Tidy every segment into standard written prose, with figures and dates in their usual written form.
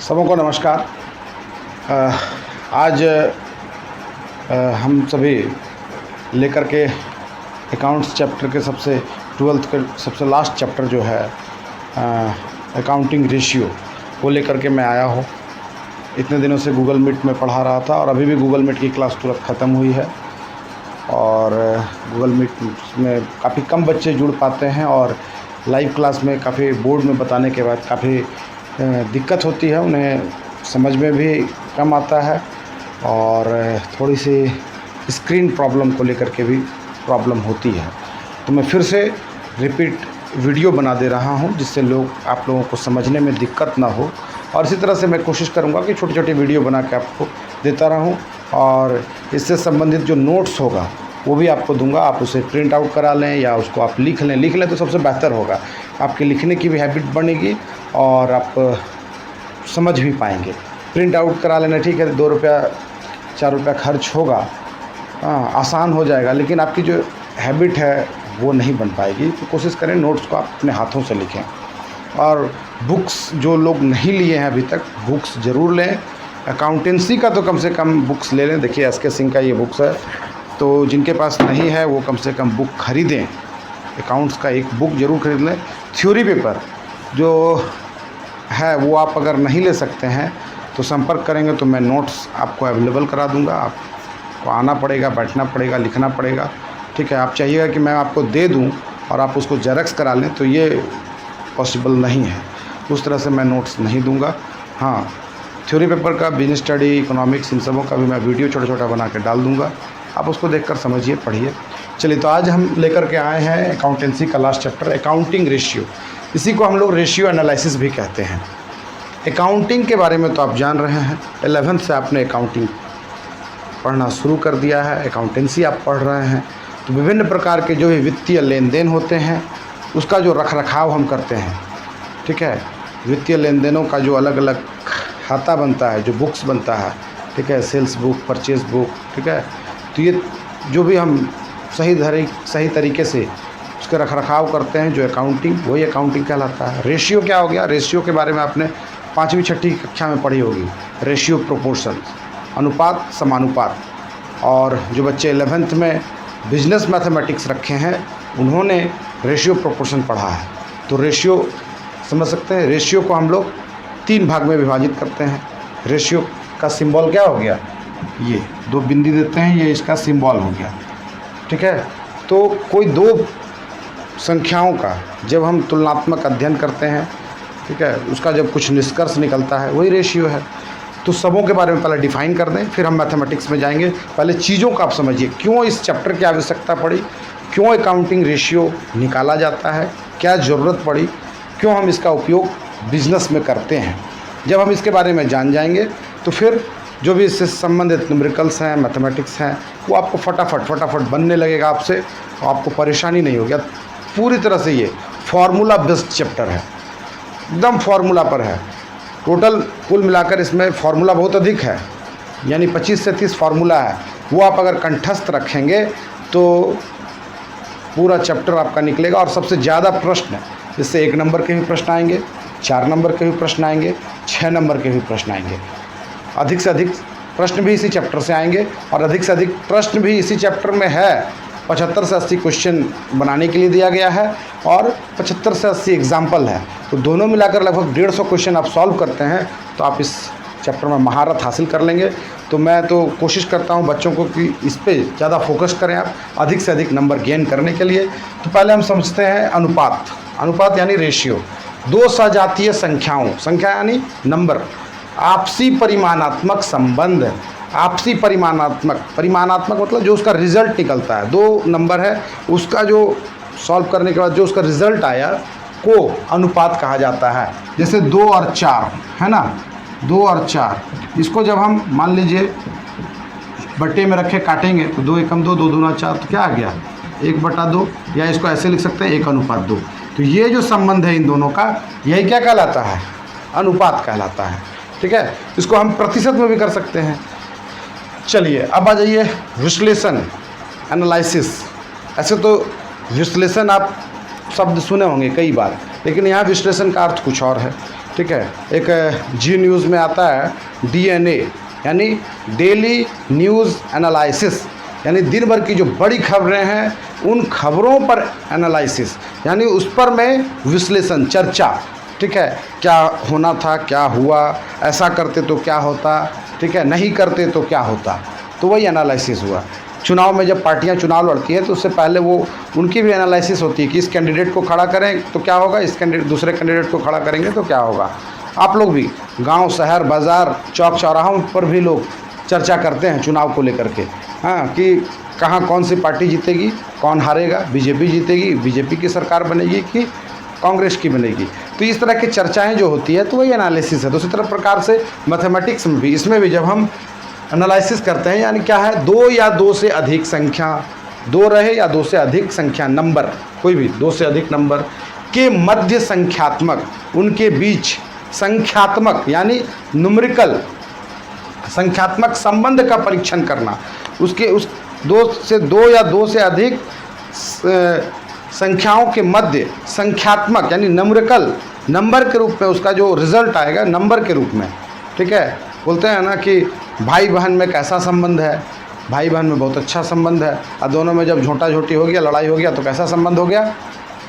सबों को नमस्कार। आज हम सभी लेकर के अकाउंट्स चैप्टर के सबसे 12th के सबसे लास्ट चैप्टर जो है अकाउंटिंग रेशियो वो लेकर के मैं आया हूँ। इतने दिनों से गूगल मीट में पढ़ा रहा था और अभी भी गूगल मीट की क्लास तुरंत ख़त्म हुई है और गूगल मीट में काफ़ी कम बच्चे जुड़ पाते हैं और लाइव क्लास में काफ़ी बोर्ड में बताने के बाद काफ़ी दिक्कत होती है, उन्हें समझ में भी कम आता है और थोड़ी सी स्क्रीन प्रॉब्लम को लेकर के भी प्रॉब्लम होती है। तो मैं फिर से रिपीट वीडियो बना दे रहा हूं जिससे आप लोगों को समझने में दिक्कत ना हो और इसी तरह से मैं कोशिश करूंगा कि छोटी छोटी वीडियो बना के आपको देता रहूं और इससे संबंधित जो नोट्स होगा वो भी आपको दूंगा। आप उसे प्रिंट आउट करा लें या उसको आप लिख लें तो सबसे बेहतर होगा। आपके लिखने की भी हैबिट बनेगी और आप समझ भी पाएंगे। प्रिंट आउट करा लेना ठीक है, 2 रुपया 4 रुपया खर्च होगा, आसान हो जाएगा, लेकिन आपकी जो हैबिट है वो नहीं बन पाएगी। तो कोशिश करें नोट्स को आप अपने हाथों से लिखें और बुक्स जो लोग नहीं लिए हैं अभी तक बुक्स ज़रूर लें। अकाउंटेंसी का तो कम से कम बुक्स ले लें। देखिए एस के सिंह का ये बुक्स है, तो जिनके पास नहीं है वो कम से कम बुक ख़रीदें। अकाउंट्स का एक बुक ज़रूर खरीद लें। थ्योरी पेपर जो है वो आप अगर नहीं ले सकते हैं तो संपर्क करेंगे तो मैं नोट्स आपको अवेलेबल करा दूंगा। आपको आना पड़ेगा, बैठना पड़ेगा, लिखना पड़ेगा, ठीक है। आप चाहिएगा कि मैं आपको दे दूं और आप उसको जेरॉक्स करा लें तो ये पॉसिबल नहीं है। उस तरह से मैं नोट्स नहीं दूंगा। हाँ, थ्योरी पेपर का, बिजनेस स्टडी, इकोनॉमिक्स, इन सबों का भी मैं वीडियो छोटा छोटा बना के डाल दूँगा। आप उसको देखकर समझिए, पढ़िए। चलिए, तो आज हम लेकर के आए हैं अकाउंटेंसी का लास्ट चैप्टर अकाउंटिंग रेशियो। इसी को हम लोग रेशियो एनालिसिस भी कहते हैं। अकाउंटिंग के बारे में तो आप जान रहे हैं, 11th से आपने अकाउंटिंग पढ़ना शुरू कर दिया है, अकाउंटेंसी आप पढ़ रहे हैं। तो विभिन्न प्रकार के जो भी वित्तीय लेन देन होते हैं उसका जो रख रखाव हम करते हैं, ठीक है। वित्तीय लेन देनों का जो अलग अलग खाता बनता है, जो बुक्स बनता है, ठीक है, सेल्स बुक, परचेज बुक, ठीक है। तो ये जो भी हम सही तरीके से उसके रख रखाव करते हैं, जो अकाउंटिंग, वही अकाउंटिंग कहलाता है। रेशियो क्या हो गया? रेशियो के बारे में आपने 5वीं 6वीं कक्षा में पढ़ी होगी। रेशियो प्रोपोर्शन, अनुपात समानुपात। और जो बच्चे 11th में बिजनेस मैथमेटिक्स रखे हैं उन्होंने रेशियो प्रोपोर्शन पढ़ा है। तो रेशियो समझ सकते हैं। रेशियो को हम लोग 3 भाग में विभाजित करते हैं। रेशियो का सिंबल क्या हो गया? ये 2 बिंदी देते हैं, ये इसका सिंबल हो गया, ठीक है। तो कोई 2 संख्याओं का जब हम तुलनात्मक अध्ययन करते हैं, ठीक है, उसका जब कुछ निष्कर्ष निकलता है वही रेशियो है। तो सबों के बारे में पहले डिफाइन कर दें, फिर हम मैथमेटिक्स में जाएंगे। पहले चीज़ों का आप समझिए, क्यों इस चैप्टर की आवश्यकता पड़ी, क्यों अकाउंटिंग रेशियो निकाला जाता है, क्या ज़रूरत पड़ी, क्यों हम इसका उपयोग बिजनेस में करते हैं। जब हम इसके बारे में जान जाएंगे तो फिर जो भी इससे संबंधित न्यूमेरिकल्स हैं, मैथमेटिक्स हैं, वो आपको फटाफट बनने लगेगा आपसे, तो आपको परेशानी नहीं होगी। पूरी तरह से ये फार्मूला बेस्ड चैप्टर है, एकदम फार्मूला पर है। टोटल कुल मिलाकर इसमें फार्मूला बहुत अधिक है, यानी 25 से 30 फार्मूला है। वो आप अगर कंठस्थ रखेंगे तो पूरा चैप्टर आपका निकलेगा। और सबसे ज़्यादा प्रश्न, जिससे 1 नंबर के भी प्रश्न आएंगे, 4 नंबर के भी प्रश्न आएंगे, 6 नंबर के भी प्रश्न आएंगे। अधिक से अधिक प्रश्न भी इसी चैप्टर से आएंगे और अधिक से अधिक प्रश्न भी इसी चैप्टर में है। 75 से 80 क्वेश्चन बनाने के लिए दिया गया है और 75 से 80 एग्जाम्पल है। तो दोनों मिलाकर लगभग 150 क्वेश्चन आप सॉल्व करते हैं तो आप इस चैप्टर में महारत हासिल कर लेंगे। तो मैं तो कोशिश करता हूं बच्चों को कि इस पे ज़्यादा फोकस करें आप, अधिक से अधिक नंबर गेन करने के लिए। तो पहले हम समझते हैं अनुपात। अनुपात यानी रेशियो। 2 सजातीय संख्याओं, संख्या यानी नंबर, आपसी परिमाणात्मक संबंध। आपसी परिमाणात्मक मतलब जो उसका रिजल्ट निकलता है। 2 नंबर है, उसका जो सॉल्व करने के बाद जो उसका रिजल्ट आया को अनुपात कहा जाता है। जैसे 2 और 4 है ना, 2 और 4, इसको जब हम मान लीजिए बट्टे में रखे काटेंगे तो 2 एकम 2, 2 दूना 4, तो क्या आ गया? 1/2। या इसको ऐसे लिख सकते हैं 1:2। तो ये जो संबंध है इन दोनों का, यही क्या कहलाता है? अनुपात कहलाता है, ठीक है। इसको हम प्रतिशत में भी कर सकते हैं। चलिए अब आ जाइए विश्लेषण, एनालिसिस। ऐसे तो विश्लेषण आप शब्द सुने होंगे कई बार, लेकिन यहाँ विश्लेषण का अर्थ कुछ और है। ठीक है। एक जी न्यूज़ में आता है DNA, यानी डेली न्यूज़ एनालिसिस, यानी दिन भर की जो बड़ी खबरें हैं उन खबरों पर एनालिसिस, यानी उस पर मैं विश्लेषण, चर्चा, ठीक है, क्या होना था, क्या हुआ, ऐसा करते तो क्या होता, ठीक है, नहीं करते तो क्या होता। तो वही एनालिसिस हुआ। चुनाव में जब पार्टियां चुनाव लड़ती हैं तो उससे पहले वो उनकी भी एनालिसिस होती है कि इस कैंडिडेट को खड़ा करें तो क्या होगा, इस कैंडिडेट दूसरे कैंडिडेट को खड़ा करेंगे तो क्या होगा। आप लोग भी गांव, शहर, बाज़ार, चौक चौराहों पर भी लोग चर्चा करते हैं चुनाव को लेकर के, हाँ, कि कहाँ कौन सी पार्टी जीतेगी, कौन हारेगा, बीजेपी जीतेगी, बीजेपी की सरकार बनेगी कि कांग्रेस की बनेगी। तो इस तरह की चर्चाएं जो होती है तो वही एनालिसिस है। तो उसी तरह प्रकार से मैथमेटिक्स में भी, इसमें भी जब हम एनालिसिस करते हैं, यानी क्या है, दो या दो से अधिक संख्या, दो रहे या दो से अधिक संख्या, नंबर, कोई भी दो से अधिक नंबर के मध्य संख्यात्मक, उनके बीच संख्यात्मक यानी न्यूमेरिकल संख्यात्मक संबंध का परीक्षण करना, उसके उस दो या दो से अधिक संख्याओं के मध्य संख्यात्मक यानी न्यूमेरिकल नंबर के रूप में उसका जो रिजल्ट आएगा नंबर के रूप में, ठीक है। बोलते हैं ना कि भाई बहन में कैसा संबंध है, भाई बहन में बहुत अच्छा संबंध है, और दोनों में जब झोंटा झोटी हो गया, लड़ाई हो गया तो कैसा संबंध हो गया,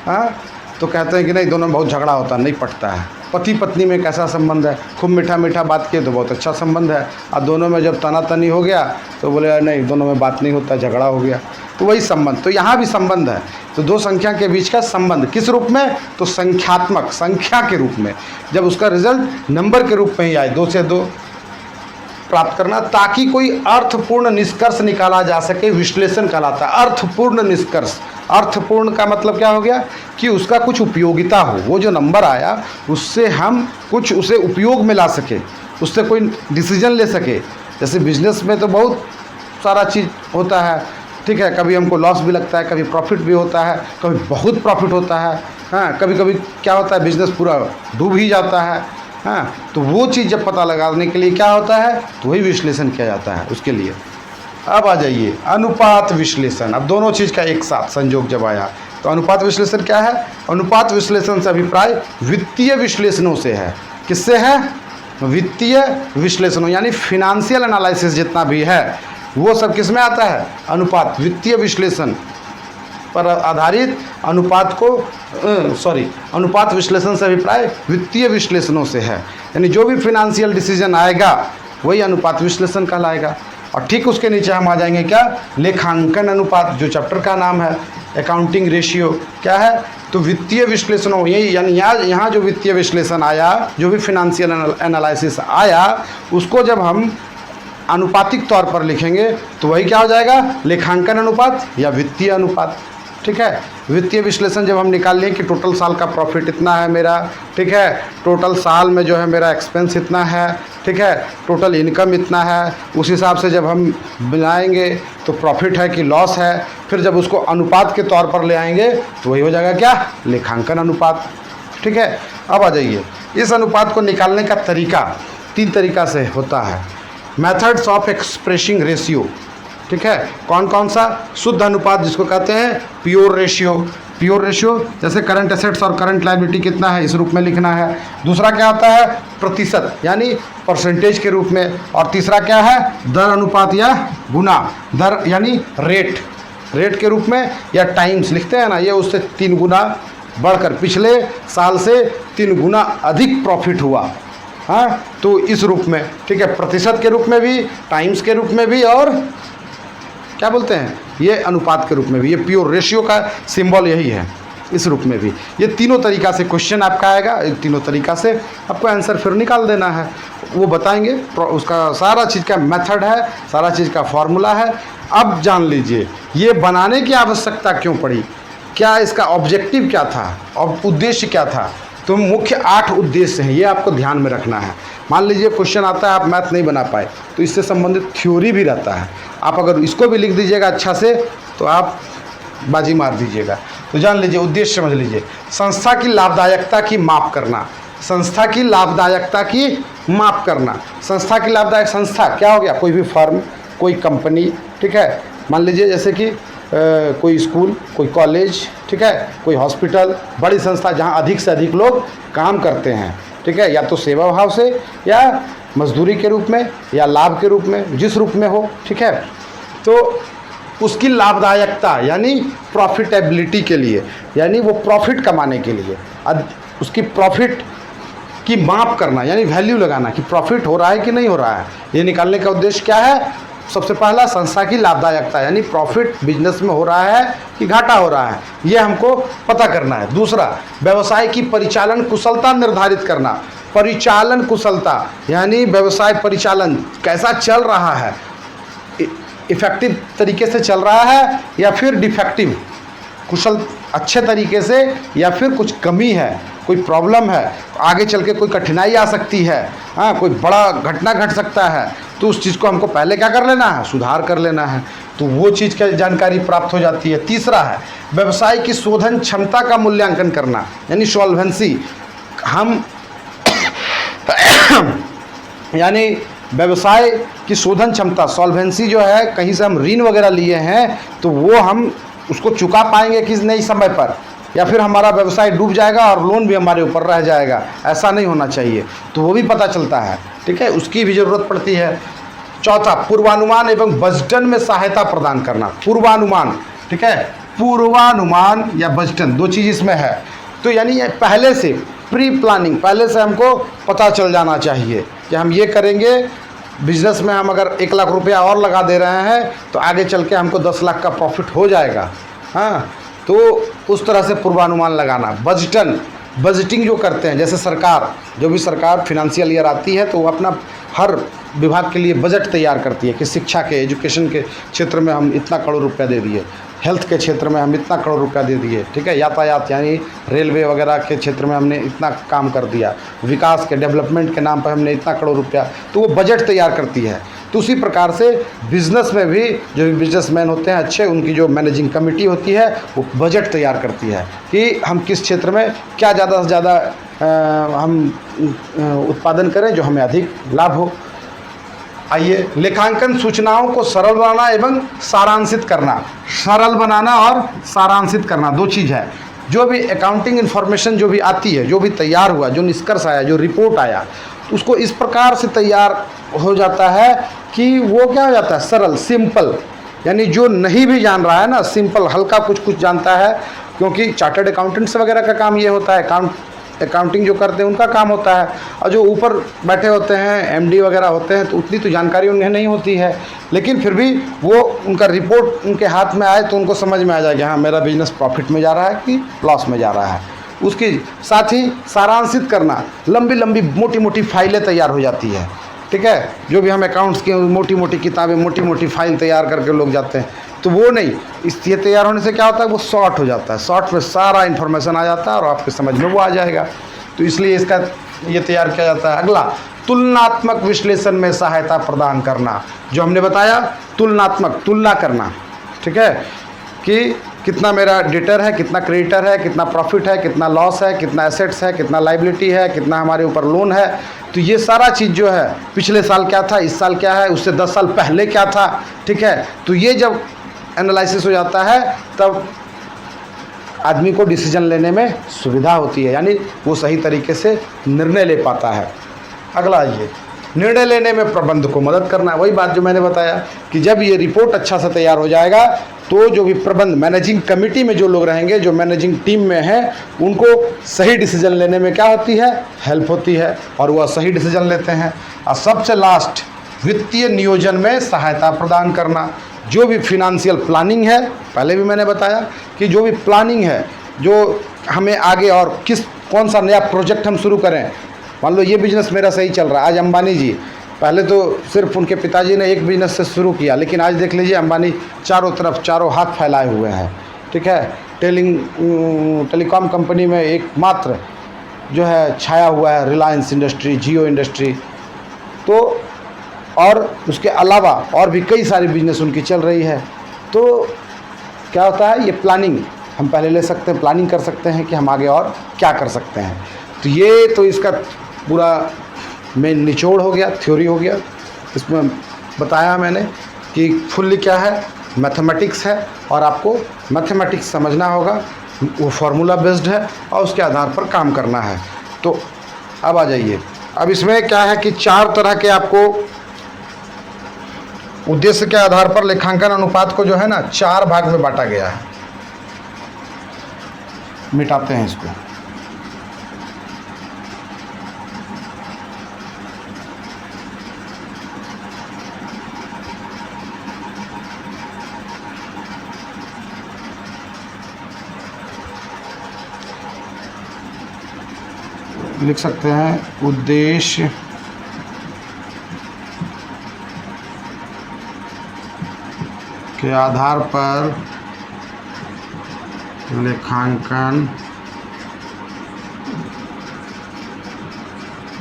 हाँ, तो कहते हैं कि नहीं, दोनों में बहुत झगड़ा होता है, नहीं पटता है। पति पत्नी में कैसा संबंध है, खूब मीठा मीठा बात किए तो बहुत अच्छा संबंध है, और दोनों में जब तना तनी हो गया तो बोले नहीं, दोनों में बात नहीं होता, झगड़ा हो गया। तो वही संबंध, तो यहाँ भी संबंध है। तो दो संख्या के बीच का संबंध किस रूप में, तो संख्यात्मक, संख्या के रूप में, जब उसका रिजल्ट नंबर के रूप में ही आए, दो से दो प्राप्त करना, ताकि कोई अर्थपूर्ण निष्कर्ष निकाला जा सके, विश्लेषण कहलाता है अर्थपूर्ण निष्कर्ष। अर्थपूर्ण का मतलब क्या हो गया कि उसका कुछ उपयोगिता हो, वो जो नंबर आया उससे हम कुछ उसे उपयोग में ला सके, उससे कोई डिसीजन ले सके। जैसे बिजनेस में तो बहुत सारा चीज़ होता है, ठीक है, कभी हमको लॉस भी लगता है, कभी प्रॉफिट भी होता है, कभी बहुत प्रॉफिट होता है, हाँ, कभी कभी क्या होता है बिजनेस पूरा डूब ही जाता है, हाँ। तो वो चीज़ जब पता लगाने के लिए क्या होता है तो वही विश्लेषण किया जाता है उसके लिए। अब आ जाइए अनुपात विश्लेषण। अब दोनों चीज़ का एक साथ संयोग जब आया तो अनुपात विश्लेषण क्या है, अनुपात विश्लेषण से अभिप्राय वित्तीय विश्लेषणों से है। किससे है, वित्तीय विश्लेषणों, यानी फिनेंशियल एनालिसिस जितना भी है वो सब किस में आता है, अनुपात, वित्तीय विश्लेषण पर आधारित अनुपात को अनुपात विश्लेषण से अभिप्राय वित्तीय विश्लेषणों से है, यानी जो भी फिनेंशियल डिसीजन आएगा वही अनुपात विश्लेषण कहलाएगा। और ठीक उसके नीचे हम आ जाएंगे क्या, लेखांकन अनुपात, जो चैप्टर का नाम है, अकाउंटिंग रेशियो क्या है, तो वित्तीय विश्लेषणों, यही यानी यहाँ जो वित्तीय विश्लेषण आया, जो भी फिनेंशियल एनालिसिस आया, उसको जब हम अनुपातिक तौर पर लिखेंगे तो वही क्या हो जाएगा, लेखांकन अनुपात या वित्तीय अनुपात, ठीक है। वित्तीय विश्लेषण जब हम निकाल लें कि टोटल साल का प्रॉफिट इतना है मेरा, ठीक है, टोटल साल में जो है मेरा एक्सपेंस इतना है, ठीक है, टोटल इनकम इतना है, उस हिसाब से जब हम बनाएंगे तो प्रॉफिट है कि लॉस है, फिर जब उसको अनुपात के तौर पर ले आएंगे तो वही हो जाएगा क्या, लेखांकन अनुपात, ठीक है। अब आ जाइए, इस अनुपात को निकालने का तरीका 3 तरीका से होता है। मेथड्स ऑफ एक्सप्रेसिंग रेशियो, ठीक है, कौन कौन सा, शुद्ध अनुपात जिसको कहते हैं प्योर रेशियो, प्योर रेशियो जैसे करंट एसेट्स और करंट लायबिलिटी कितना है इस रूप में लिखना है। दूसरा क्या आता है, प्रतिशत यानी परसेंटेज के रूप में। और तीसरा क्या है, दर अनुपात या गुना, दर यानी रेट, रेट के रूप में, या टाइम्स लिखते हैं ना, ये उससे 3 गुना बढ़कर पिछले साल से 3 गुना अधिक प्रॉफिट हुआ, हाँ, तो इस रूप में, ठीक है, प्रतिशत के रूप में भी, टाइम्स के रूप में भी, और क्या बोलते हैं ये अनुपात के रूप में भी। ये प्योर रेशियो का सिंबल यही है, इस रूप में भी। ये तीनों तरीका से क्वेश्चन आपका आएगा, तीनों तरीका से आपको आंसर फिर निकाल देना है, वो बताएंगे, उसका सारा चीज़ का मेथड है, सारा चीज़ का फॉर्मूला है। अब जान लीजिए ये बनाने की आवश्यकता क्यों पड़ी, क्या इसका ऑब्जेक्टिव क्या था और उद्देश्य क्या था। तो मुख्य 8 उद्देश्य हैं, ये आपको ध्यान में रखना है। मान लीजिए क्वेश्चन आता है, आप मैथ नहीं बना पाए, तो इससे संबंधित थ्योरी भी रहता है, आप अगर इसको भी लिख दीजिएगा अच्छा से तो आप बाजी मार दीजिएगा। तो जान लीजिए उद्देश्य समझ लीजिए, संस्था की लाभदायकता की माप करना, संस्था की लाभदायकता की माप करना। संस्था की लाभदायक, संस्था क्या हो गया, कोई भी फर्म, कोई कंपनी, ठीक है, मान लीजिए जैसे कि कोई स्कूल, कोई कॉलेज, ठीक है, कोई हॉस्पिटल, बड़ी संस्था जहाँ अधिक से अधिक लोग काम करते हैं, ठीक है, या तो सेवा भाव से या मजदूरी के रूप में या लाभ के रूप में, जिस रूप में हो, ठीक है। तो उसकी लाभदायकता यानी प्रॉफिटेबिलिटी के लिए, यानी वो प्रॉफिट कमाने के लिए उसकी प्रॉफिट की माप करना यानी वैल्यू लगाना कि प्रॉफिट हो रहा है कि नहीं हो रहा है, ये निकालने का उद्देश्य क्या है? सबसे पहला संस्था की लाभदायकता यानी प्रॉफिट बिजनेस में हो रहा है कि घाटा हो रहा है, ये हमको पता करना है। दूसरा, व्यवसाय की परिचालन कुशलता निर्धारित करना। परिचालन कुशलता यानी व्यवसाय परिचालन कैसा चल रहा है, इफेक्टिव तरीके से चल रहा है या फिर डिफेक्टिव, कुशल अच्छे तरीके से या फिर कुछ कमी है, कोई प्रॉब्लम है, आगे चल के कोई कठिनाई आ सकती है, हाँ कोई बड़ा घटना घट सकता है, तो उस चीज़ को हमको पहले क्या कर लेना है? सुधार कर लेना है, तो वो चीज़ की जानकारी प्राप्त हो जाती है। तीसरा है व्यवसाय की शोधन क्षमता का मूल्यांकन करना यानी सॉल्वेंसी। हम यानी व्यवसाय की शोधन क्षमता सॉल्वेंसी जो है, कहीं से हम ऋण वगैरह लिए हैं तो वो हम उसको चुका पाएंगे कि नहीं समय पर, या फिर हमारा व्यवसाय डूब जाएगा और लोन भी हमारे ऊपर रह जाएगा, ऐसा नहीं होना चाहिए, तो वो भी पता चलता है, ठीक है, उसकी भी ज़रूरत पड़ती है। चौथा, पूर्वानुमान एवं बजटन में सहायता प्रदान करना। पूर्वानुमान, ठीक है, पूर्वानुमान या बजटन दो चीज़ इसमें है, तो यानी पहले से प्री प्लानिंग, पहले से हमको पता चल जाना चाहिए कि हम ये करेंगे, बिजनेस में हम अगर 1 लाख रुपया और लगा दे रहे हैं तो आगे चल के हमको 10 लाख का प्रॉफिट हो जाएगा, हाँ, तो उस तरह से पूर्वानुमान लगाना। बजटन, बजटिंग जो करते हैं, जैसे सरकार, जो भी सरकार फिनेंशियल ईयर आती है तो वो अपना हर विभाग के लिए बजट तैयार करती है कि शिक्षा के, एजुकेशन के क्षेत्र में हम इतना करोड़ रुपया दे दिए, हेल्थ के क्षेत्र में हम इतना करोड़ रुपया दे दिए, ठीक है, यातायात यानी रेलवे वगैरह के क्षेत्र में हमने इतना काम कर दिया, विकास के डेवलपमेंट के नाम पर हमने इतना करोड़ रुपया, तो वो बजट तैयार करती है। तो उसी प्रकार से बिज़नेस में भी जो भी बिजनेसमैन होते हैं अच्छे, उनकी जो मैनेजिंग कमेटी होती है वो बजट तैयार करती है कि हम किस क्षेत्र में क्या ज़्यादा से ज़्यादा हम उत्पादन करें जो हमें अधिक लाभ हो। आइए, लेखांकन सूचनाओं को सरल बनाना एवं सारांशित करना। सरल बनाना और सारांशित करना दो चीज़ है। जो भी अकाउंटिंग इन्फॉर्मेशन जो भी आती है, जो भी तैयार हुआ, जो निष्कर्ष आया, जो रिपोर्ट आया, तो उसको इस प्रकार से तैयार हो जाता है कि वो क्या हो जाता है? सरल, सिंपल, यानी जो नहीं भी जान रहा है ना, सिंपल, हल्का कुछ कुछ जानता है, क्योंकि चार्टर्ड अकाउंटेंट्स वगैरह का काम ये होता है, अकाउंटिंग जो करते हैं उनका काम होता है, और जो ऊपर बैठे होते हैं एमडी वगैरह होते हैं तो उतनी तो जानकारी उन्हें नहीं होती है, लेकिन फिर भी वो उनका रिपोर्ट उनके हाथ में आए तो उनको समझ में आ जाए कि हाँ मेरा बिजनेस प्रॉफिट में जा रहा है कि लॉस में जा रहा है। उसके साथ ही सारांशित करना, लंबी लंबी मोटी मोटी फाइलें तैयार हो जाती है, ठीक है, जो भी हम अकाउंट्स की मोटी मोटी किताबें, मोटी मोटी फाइल तैयार करके लोग जाते हैं, तो वो नहीं, ये तैयार होने से क्या होता है? वो शॉर्ट हो जाता है, शॉर्ट में सारा इन्फॉर्मेशन आ जाता है और आपके समझ में वो आ जाएगा, तो इसलिए इसका ये तैयार किया जाता है। अगला, तुलनात्मक विश्लेषण में सहायता प्रदान करना। जो हमने बताया, तुलनात्मक, तुलना करना, ठीक है, कि कितना मेरा डेटर है, कितना क्रेडिटर है, कितना प्रॉफिट है, कितना लॉस है, कितना एसेट्स है, कितना लाइबिलिटी है, कितना हमारे ऊपर लोन है, तो ये सारा चीज़ जो है, पिछले साल क्या था, इस साल क्या है, उससे 10 साल पहले क्या था, ठीक है, तो ये जब एनालिसिस हो जाता है तब आदमी को डिसीजन लेने में सुविधा होती है, यानी वो सही तरीके से निर्णय ले पाता है। अगला, ये निर्णय लेने में प्रबंध को मदद करना। वही बात जो मैंने बताया कि जब ये रिपोर्ट अच्छा से तैयार हो जाएगा तो जो भी प्रबंध, मैनेजिंग कमेटी में जो लोग रहेंगे, जो मैनेजिंग टीम में हैं, उनको सही डिसीजन लेने में क्या होती है? हेल्प होती है, और वह सही डिसीजन लेते हैं। और सबसे लास्ट, वित्तीय नियोजन में सहायता प्रदान करना। जो भी फिनेंशियल प्लानिंग है, पहले भी मैंने बताया कि जो भी प्लानिंग है, जो हमें आगे और कौन सा नया प्रोजेक्ट हम शुरू करें, मान लो ये बिज़नेस मेरा सही चल रहा है, आज अंबानी जी, पहले तो सिर्फ उनके पिताजी ने एक बिज़नेस से शुरू किया, लेकिन आज देख लीजिए अंबानी चारों तरफ, चारों हाथ फैलाए हुए हैं, ठीक है, टेलीकॉम कंपनी में एकमात्र जो है छाया हुआ है रिलायंस इंडस्ट्री, जियो इंडस्ट्री, तो और उसके अलावा और भी कई सारी बिजनेस उनकी चल रही है। तो क्या होता है, ये प्लानिंग हम पहले ले सकते हैं, प्लानिंग कर सकते हैं कि हम आगे और क्या कर सकते हैं। तो ये तो इसका पूरा मेन निचोड़ हो गया, थ्योरी हो गया। इसमें बताया मैंने कि फुल्ली क्या है, मैथमेटिक्स है, और आपको मैथमेटिक्स समझना होगा, वो फार्मूला बेस्ड है और उसके आधार पर काम करना है। तो अब आ जाइए, अब इसमें क्या है कि 4 तरह के आपको उद्देश्य के आधार पर लेखांकन अनुपात को जो है ना 4 भाग में बांटा गया है। मिटाते हैं इसको। लिख सकते हैं उद्देश्य के आधार पर लेखांकन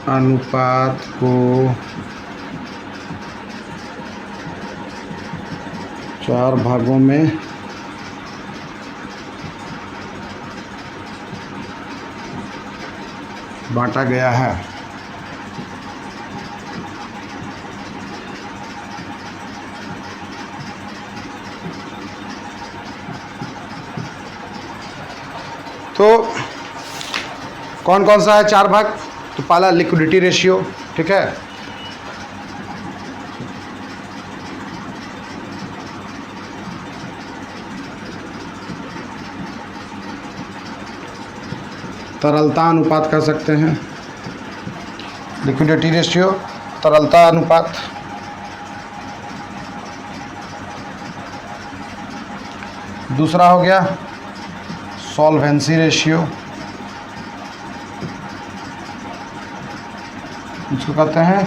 अनुपात को 4 भागों में बांटा गया है। तो कौन कौन सा है 4 भाग? तो पहला लिक्विडिटी रेशियो, ठीक है, तरलता अनुपात कह सकते हैं, लिक्विडिटी रेशियो, तरलता अनुपात। दूसरा हो गया सॉल्वेंसी रेशियो, इसको कहते हैं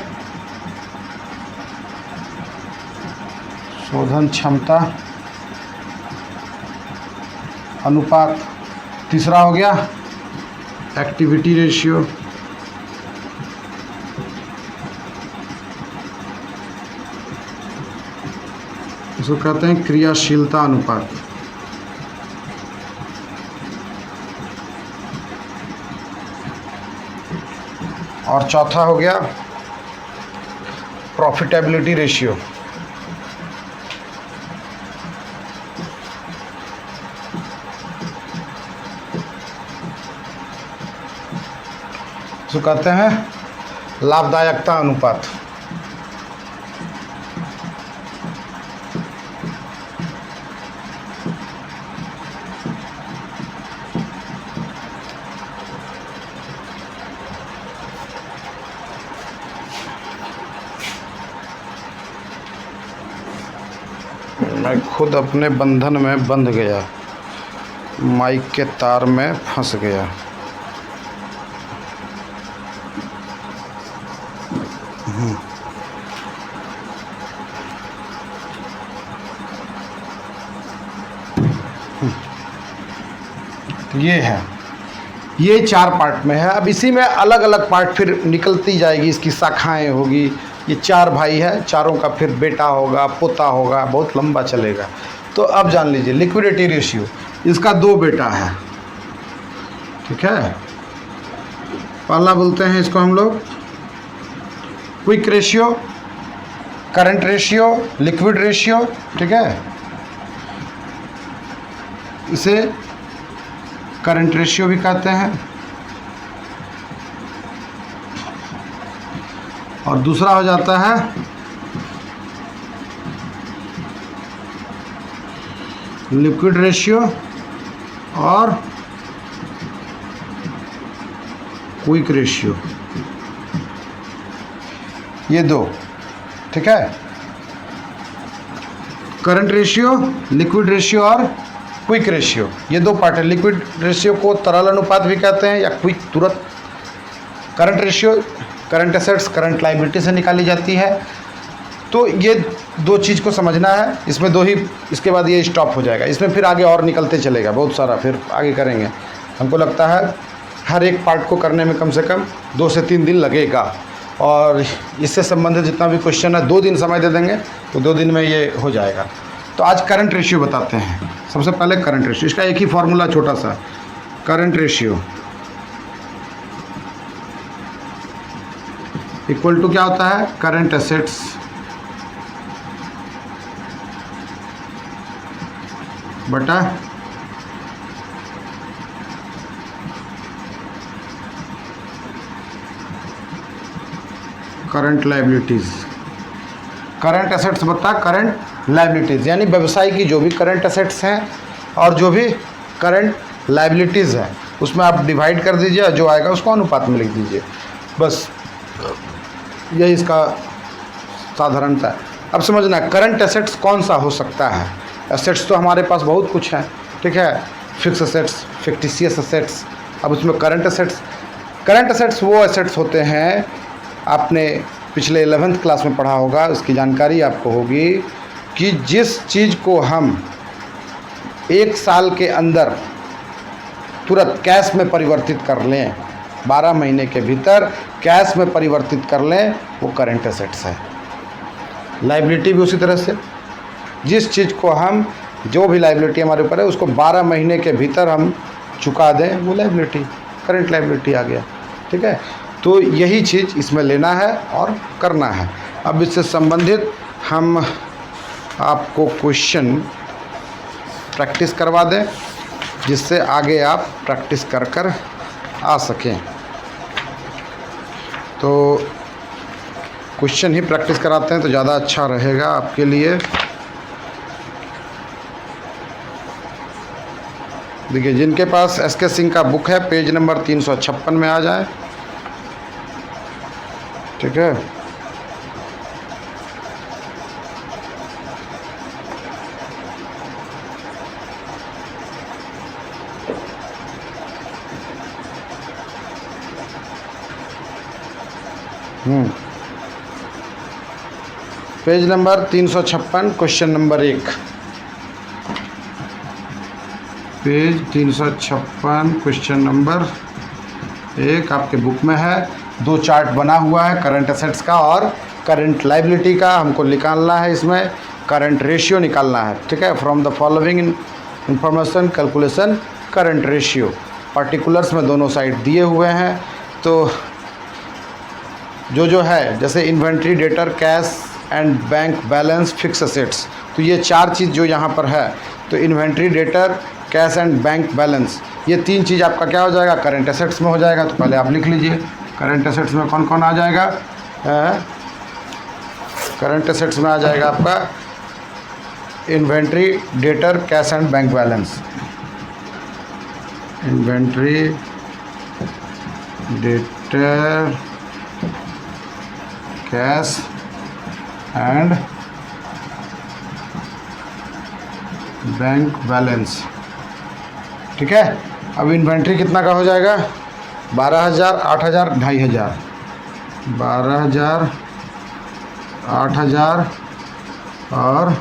शोधन क्षमता अनुपात। तीसरा हो गया एक्टिविटी रेशियो, इसको कहते हैं क्रियाशीलता अनुपात। और चौथा हो गया प्रॉफिटेबिलिटी रेशियो। इसको कहते हैं लाभदायकता अनुपात। मैं खुद अपने बंधन में बंध गया, माइक के तार में फंस गया। ये है, ये 4 पार्ट में है। अब इसी में अलग अलग पार्ट फिर निकलती जाएगी, इसकी शाखाएं होगी। ये 4 भाई है, चारों का फिर बेटा होगा, पोता होगा, बहुत लंबा चलेगा। तो अब जान लीजिए लिक्विडिटी रेशियो, इसका 2 बेटा है, ठीक है। पहला बोलते हैं इसको हम लोग quick ratio, current ratio, liquid ratio, ठीक है। इसे करंट रेशियो भी कहते हैं। और दूसरा हो जाता है लिक्विड रेशियो और क्विक रेशियो, ये 2, ठीक है। करंट रेशियो, लिक्विड रेशियो और क्विक रेशियो, ये 2 पार्ट है। लिक्विड रेशियो को तरल अनुपात भी कहते हैं या क्विक तुरंत। Current ratio current assets current liability से निकाली जाती है। तो ये 2 चीज़ को समझना है, इसमें 2 ही, इसके बाद ये स्टॉप हो जाएगा। इसमें फिर आगे और निकलते चलेगा बहुत सारा, फिर आगे करेंगे। हमको लगता है हर एक पार्ट को करने में कम से कम 2 से 3 दिन लगेगा। और इससे संबंधित जितना भी क्वेश्चन है 2 दिन समय दे देंगे तो 2 दिन में ये हो जाएगा। तो आज करंट रेशियो बताते हैं। सबसे पहले करंट रेशियो, इसका एक ही फॉर्मूला छोटा सा, करंट रेशियो इक्वल टू क्या होता है, करंट एसेट्स बटा करंट लाइबिलिटीज़, करंट एसेट्स बटा करंट लाइबिलिटीज़, यानी व्यवसाय की जो भी करंट एसेट्स हैं और जो भी करंट लाइबिलिटीज़ हैं उसमें आप डिवाइड कर दीजिए और जो आएगा उसको अनुपात में लिख दीजिए, बस यही इसका साधारणता है। अब समझना करंट एसेट्स कौन सा हो सकता है। एसेट्स तो हमारे पास बहुत कुछ हैं, ठीक है, फिक्स एसेट्स, फिक्टिशियस एसेट्स। अब उसमें करंट एसेट्स वो एसेट्स होते हैं, आपने पिछले 11th क्लास में पढ़ा होगा, उसकी जानकारी आपको होगी कि जिस चीज़ को हम 1 साल के अंदर तुरंत कैश में परिवर्तित कर लें, 12 महीने के भीतर कैश में परिवर्तित कर लें, वो करंट एसेट्स है। लाइबिलिटी भी उसी तरह से, जिस चीज़ को हम, जो भी लाइबिलिटी हमारे ऊपर है उसको 12 महीने के भीतर हम चुका दें, वो लाइबिलिटी, करंट लाइबिलिटी आ गया, ठीक है। तो यही चीज़ इसमें लेना है और करना है। अब इससे संबंधित हम आपको क्वेश्चन प्रैक्टिस करवा दें, जिससे आगे आप प्रैक्टिस कर कर आ सकें। तो क्वेश्चन ही प्रैक्टिस कराते हैं तो ज़्यादा अच्छा रहेगा आपके लिए। देखिए, जिनके पास एस.के. सिंह का बुक है, पेज नंबर 356 में आ जाए, ठीक है। Page number 356, question number 1, page 356, question number 1 आपके बुक में है। 2 चार्ट बना हुआ है, करंट एसेट्स का और करंट लाइबिलिटी का। हमको निकालना है, इसमें करंट रेशियो निकालना है, ठीक है। From the following information calculation current ratio, particulars में दोनों साइड दिए हुए हैं। तो जो है, जैसे inventory, debtor, cash and bank balance, fix assets, तो ये 4 चीज़ जो यहाँ पर है, तो inventory, debtor, cash and bank balance, ये 3 चीज़ आपका क्या हो जाएगा, करंट एसेट्स में हो जाएगा। तो पहले आप लिख लीजिए करंट एसेट्स में कौन कौन आ जाएगा। करंट एसेट्स में आ जाएगा आपका inventory, debtor, cash and bank balance. Inventory, debtor, cash and bank balance, ठीक है। अब इन्वेंट्री कितना का हो जाएगा, 12,000, 8,000, 2,500, 12,000, 8,000 और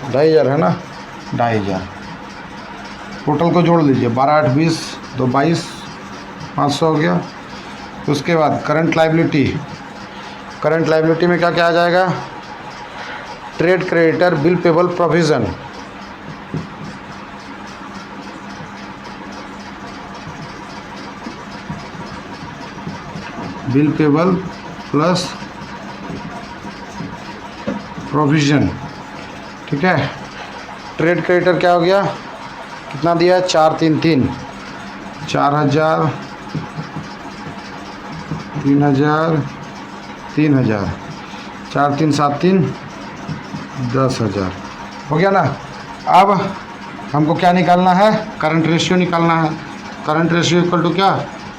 2,500 है ना, 2,500। टोटल को जोड़ लीजिए, 12, 8, 20, 2, 22, 500 हो गया। उसके बाद करंट लाइबिलिटी, करंट लाइबिलिटी में क्या क्या आ जाएगा, trade creditor, bill payable, provision, bill payable plus provision, ठीक है। ट्रेड क्रेडिटर क्या हो गया, कितना दिया, 433, 4,000, 3,000, 3,000, 4, 3, 7, 3, 10,000 हो गया ना। अब हमको क्या निकालना है, करंट रेशियो निकालना है। करंट रेशियो इक्वल टू क्या,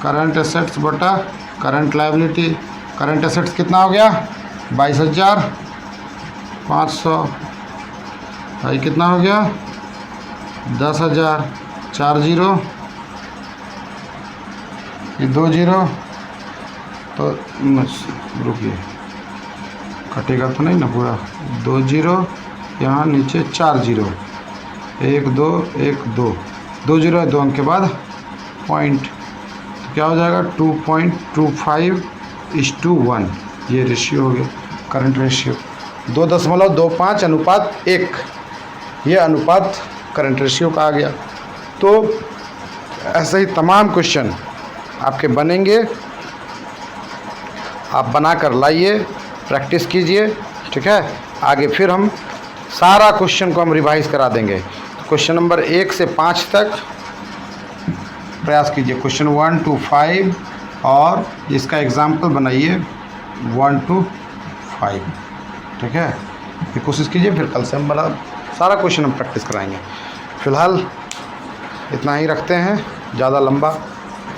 करंट एसेट्स बटा करंट लाइबिलिटी। करंट एसेट्स कितना हो गया, 22,500, भाई कितना हो गया, 10,000, 4 0, ये 2 0, तो रुकिए, कटेगा तो नहीं ना पूरा, 2 0, यहाँ नीचे 4 0, 1 2 1 2, 2 0 2 अंक के बाद पॉइंट, तो क्या हो जाएगा 2.25:1, ये रेशियो हो गया करंट रेशियो। 2.25 अनुपात 1, ये अनुपात करंट रेशियो का आ गया। तो ऐसे ही तमाम क्वेश्चन आपके बनेंगे, आप बनाकर लाइए, प्रैक्टिस कीजिए, ठीक है। आगे फिर हम सारा क्वेश्चन को हम रिवाइज करा देंगे। क्वेश्चन नंबर 1 से 5 तक प्रयास कीजिए, क्वेश्चन 1 to 5, और इसका एग्जाम्पल बनाइए, 1 to 5, ठीक है। ये कोशिश कीजिए, फिर कल से हम बड़ा सारा क्वेश्चन हम प्रैक्टिस कराएंगे। फ़िलहाल इतना ही रखते हैं, ज़्यादा लंबा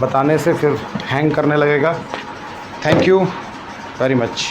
बताने से फिर हैंग करने लगेगा। Thank you very much.